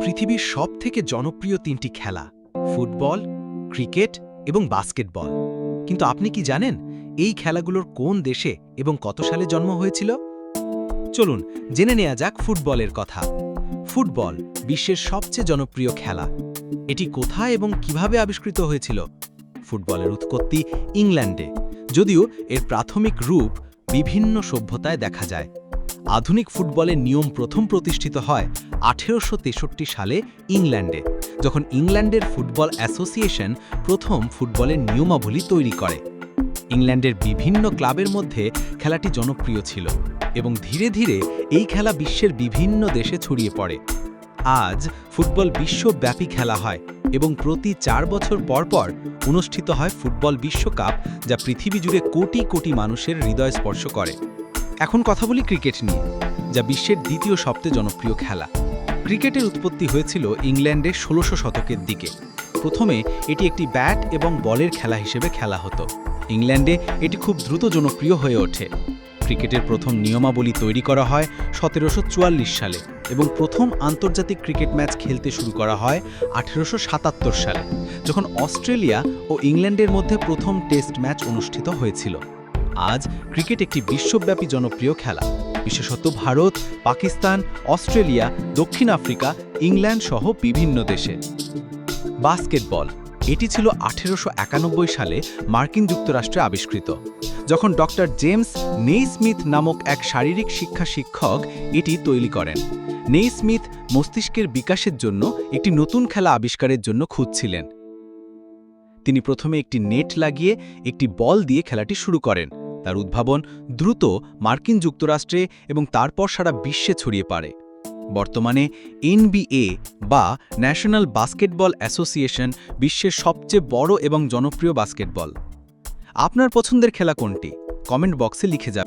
পৃথিবীর সবথেকে জনপ্রিয় তিনটি খেলা ফুটবল, ক্রিকেট এবং বাস্কেটবল। কিন্তু আপনি কি জানেন এই খেলাগুলোর কোন দেশে এবং কত সালে জন্ম হয়েছিল? চলুন জেনে নেওয়া যাক ফুটবলের কথা। ফুটবল বিশ্বের সবচেয়ে জনপ্রিয় খেলা। এটি কোথায় এবং কিভাবে আবিষ্কৃত হয়েছিল? ফুটবলের উৎপত্তি ইংল্যান্ডে, যদিও এর প্রাথমিক রূপ বিভিন্ন সভ্যতায় দেখা যায়। আধুনিক ফুটবলের নিয়ম প্রথম প্রতিষ্ঠিত হয় 1863 সালে ইংল্যান্ডে, যখন ইংল্যান্ডের ফুটবল অ্যাসোসিয়েশন প্রথম ফুটবলের নিয়মাবলী তৈরি করে। ইংল্যান্ডের বিভিন্ন ক্লাবের মধ্যে খেলাটি জনপ্রিয় ছিল এবং ধীরে ধীরে এই খেলা বিশ্বের বিভিন্ন দেশে ছড়িয়ে পড়ে। আজ ফুটবল বিশ্বব্যাপী খেলা হয় এবং প্রতি 4 বছর পর পর অনুষ্ঠিত হয় ফুটবল বিশ্বকাপ, যা পৃথিবী জুড়ে কোটি কোটি মানুষের হৃদয় স্পর্শ করে। এখন কথা বলি ক্রিকেট নিয়ে, যা বিশ্বের দ্বিতীয় সবচেয়ে জনপ্রিয় খেলা। ক্রিকেটের উৎপত্তি হয়েছিল ইংল্যান্ডে 1600 শতকের দিকে। প্রথমে এটি একটি ব্যাট এবং বলের খেলা হিসেবে খেলা হতো। ইংল্যান্ডে এটি খুব দ্রুত জনপ্রিয় হয়ে ওঠে। ক্রিকেটের প্রথম নিয়মাবলী তৈরি করা হয় 1744 সালে এবং প্রথম আন্তর্জাতিক ক্রিকেট ম্যাচ খেলতে শুরু করা হয় 1877 সালে, যখন অস্ট্রেলিয়া ও ইংল্যান্ডের মধ্যে প্রথম টেস্ট ম্যাচ অনুষ্ঠিত হয়েছিল। আজ ক্রিকেট একটি বিশ্বব্যাপী জনপ্রিয় খেলা, বিশেষত ভারত, পাকিস্তান, অস্ট্রেলিয়া, দক্ষিণ আফ্রিকা, ইংল্যান্ড সহ বিভিন্ন দেশে। বাস্কেটবল এটি ছিল 1891 সালে মার্কিন যুক্তরাষ্ট্রে আবিষ্কৃত, যখন ডক্টর জেমস নেইস্মিথ নামক এক শারীরিক শিক্ষা শিক্ষক এটি তৈরি করেন। নেইস্মিথ মস্তিষ্কের বিকাশের জন্য একটি নতুন খেলা আবিষ্কারের জন্য খুঁজছিলেন। তিনি প্রথমে একটি নেট লাগিয়ে একটি বল দিয়ে খেলাটি শুরু করেন। তার উদ্ভাবন দ্রুত মার্কিন যুক্তরাষ্ট্রে এবং তারপর সারা বিশ্বে ছড়িয়ে পড়ে। বর্তমানে NBA বা ন্যাশনাল বাস্কেটবল অ্যাসোসিয়েশন বিশ্বের সবচেয়ে বড় এবং জনপ্রিয় বাস্কেটবল। আপনার পছন্দের খেলা কোনটি? কমেন্ট বক্সে লিখে যান।